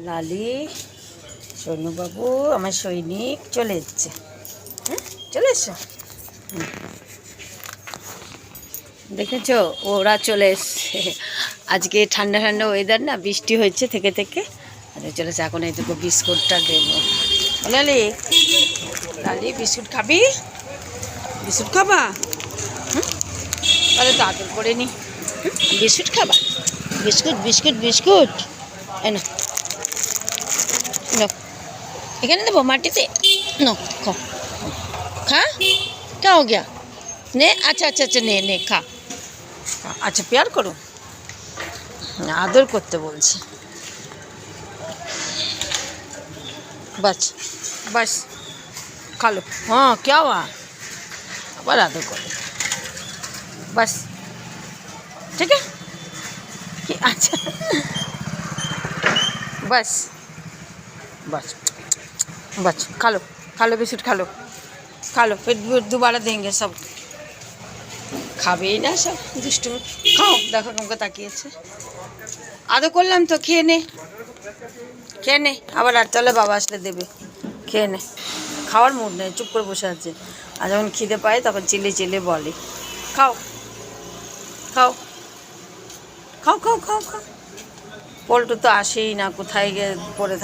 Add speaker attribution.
Speaker 1: লালি, সোনুবাবু আমার সৈনিক চলে এসছে। হ্যাঁ, চলে এসছো। দেখেছো, ওরা চলে এসছে। আজকে ঠান্ডা ঠান্ডা ওয়েদার না, বৃষ্টি হয়েছে থেকে থেকে। আচ্ছা চলেছে, এখন এইটুকু বিস্কুটটা দেবো। লালি, লালি বিস্কুট খাবি? বিস্কুট খাবা? হুম, তাহলে তো আদর করে নি। বিস্কুট খাবা? বিস্কুট বিস্কুট বিস্কুট না, এখানে দেবো মাটিতে। নো, খা খা, क्या हो गया? ने अच्छा अच्छा अच्छा নে নে খা। আচ্ছা প্যার করো, আদর করতে বলছে। बस बस खा लो। हाँ क्या हुआ? আবার আদর করো। बस ठीक है कि अच्छा बस बस बस खा लो बिस्कुट खा लो फिर दोबारा देंगे सब। খাবেই না সব দুষ্টু। খাও, দেখো তোমাকে তাকিয়েছে। আদর করলাম তো, খেয়ে নে খেয়ে নে, আবার আটটালে বাবা আসলে দেবে। খেয়ে নে, খাওয়ার মুড নেই, চুপ করে বসে আছে। আর যখন খিদে পায় তখন চিল্লি চিল্লি বলে। খাও খাও খাও খাও খাও খাও। পল্টু তো আসেই না, কোথায় গিয়ে পড়ে